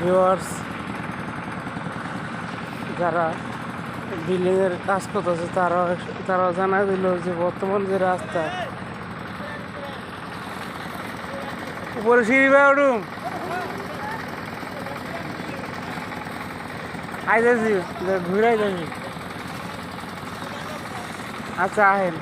Viewers যারা বিল্ডিংয়ের কাজ করতেছে তারাও জানা দিল যে বর্তমান যে রাস্তা উপরে সিঁড়ি বা উঠুম আইতেছি ঘুরাই যাবি। আচ্ছা আহেন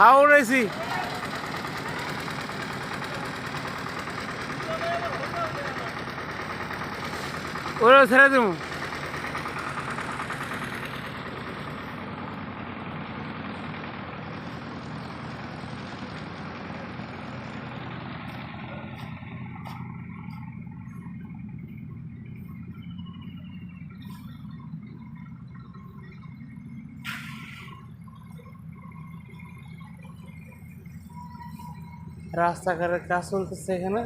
হাও উড়াইছি ওরা ছেড়ে দেবো। রাস্তাঘাটের কাজ চলতেছে এখানে।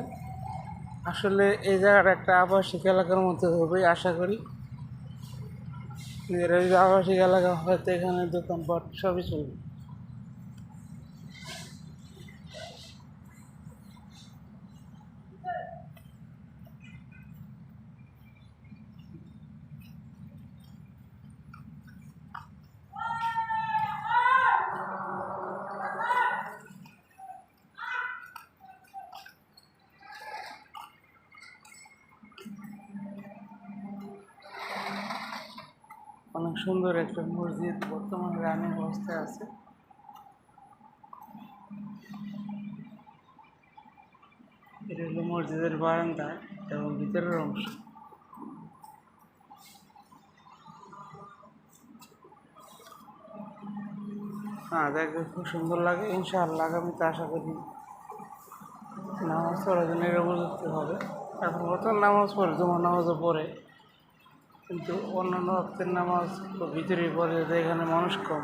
আসলে এই জায়গাটা একটা আবাসিক এলাকার মধ্যে হবে আশা করি। এর যদি আবাসিক এলাকা হয়তো এখানে দোকানপাট সবই চলবে। অনেক সুন্দর একটা মসজিদ বর্তমানে রানিং অবস্থায় আছে। এটা হলো মসজিদের বারান্দা এবং ভিতরের অংশ। হ্যাঁ, দেখতে খুব সুন্দর লাগে। ইনশাআল্লাহ আগামীতে আশা করি নামাজ পড়ার জন্য এর উপযুক্ত হবে। এখন বর্তমান নামাজ পড়ে জুমার নামাজও পড়ে, কিন্তু অন্যান্য ভক্তের নামাজ তো ভিতরেই পড়ে, যাতে এখানে মানুষ কম।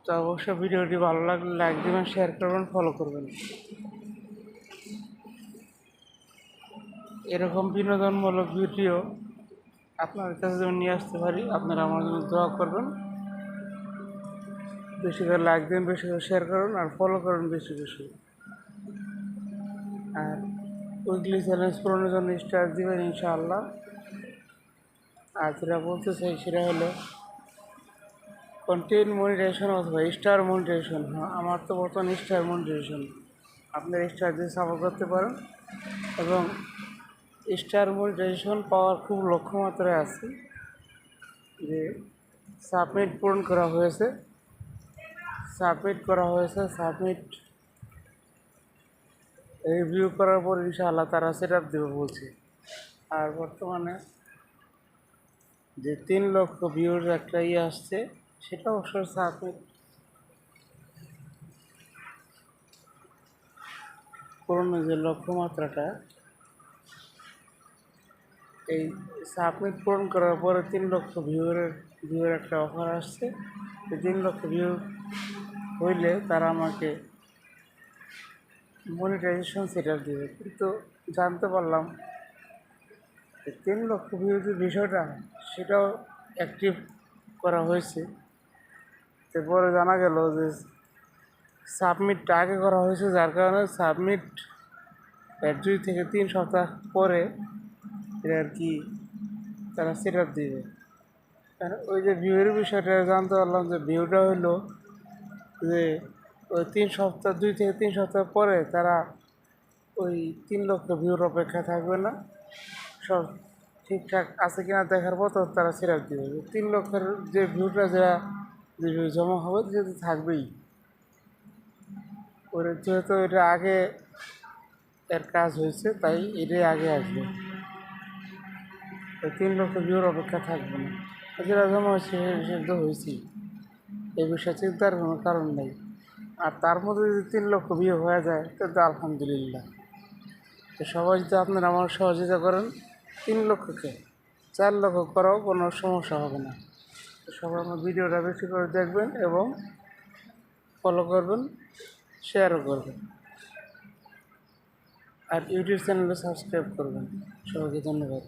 তো অবশ্যই ভিডিওটি ভালো লাগলে লাইক দেবেন, শেয়ার করবেন, ফলো করবেন। এরকম বিনোদনমূলক ভিডিও আপনার কাছে যেমন নিয়ে আসতে পারি, আপনারা আমার জন্য দোয়া করবেন। বেশি করে লাইক দেন, বেশি করে শেয়ার করুন, আর ফলো করুন বেশি বেশি। আর উইকলি চ্যালেঞ্জ পূরণের জন্য স্টার দেবেন ইনশাআল্লাহ। আর যেটা বলতে চাই সেটা হলো কন্টেন্ট মনিটাইজেশন অথবা স্টার মনিটাইজেশন। হ্যাঁ, আমার তো বর্তমানে স্টার মনিটাইজেশন। আপনার স্টার দিয়ে সাপোর্ট করতে পারেন এবং স্টার মনিটাইজেশন পাওয়ার খুব লক্ষ্যমাত্রায় আছে। যে সাবমিট পূরণ করা হয়েছে, সাবমিট রিভিউ করার পর ইনশাআল্লাহ তারা সেট আপ দেবে বলছে। আর বর্তমানে যে 3 লক্ষ ভিউর একটা আসছে, সেটা অবশ্য সাবমিট পূরণের যে লক্ষ্যমাত্রাটা, এই সাবমিট পূরণ করার পরে 3 লক্ষ ভিউয়ের একটা অফার আসছে। এই 3 লক্ষ ভিউ হইলে তারা আমাকে মনিটাইজেশন সেট আপ দেবে। কিন্তু জানতে পারলাম 3 লক্ষ ভিউ যে বিষয়টা, সেটাও অ্যাক্টিভ করা হয়েছে। তারপরে জানা গেল যে সাবমিটটা আগে করা হয়েছে, যার কারণে সাবমিট 2 থেকে 3 সপ্তাহ পরে এটা আর কি তারা সেট আপ দেবে। কারণ ওই যে ভিউয়ের বিষয়টা জানতে পারলাম যে ভিউটা হইলো যে ওই 2 থেকে 3 সপ্তাহ পরে তারা ওই 3 লক্ষ ভিউর অপেক্ষা থাকবে না, সব ঠিকঠাক আছে কিনা দেখার পর তো তারা সেট আপ দেবে। 3 লক্ষের যে ভিউটা যে ভিউ জমা হবে যেহেতু থাকবেই, ওর যেহেতু এটা আগে এর কাজ হয়েছে তাই এটাই আগে আসবে। 3 লক্ষ ভিউর অপেক্ষা থাকবে না। যেটা জমা হয়েছে সেটা হয়েছেই, এই বিষয়ে চিন্তার কোনো কারণ নেই। আর তার মধ্যে যদি 3 লক্ষ ভিউ হয়ে যায় তো আলহামদুলিল্লাহ। তো সবাই যদি আপনারা আমার সহযোগিতা করেন, 3 লক্ষকে 4 লক্ষ করাও কোনো সমস্যা হবে না। তো সবাই আমার ভিডিওটা বেশি করে দেখবেন এবং ফলো করবেন, শেয়ারও করবেন, আর ইউটিউব চ্যানেলে সাবস্ক্রাইব করবেন। সবাইকে ধন্যবাদ।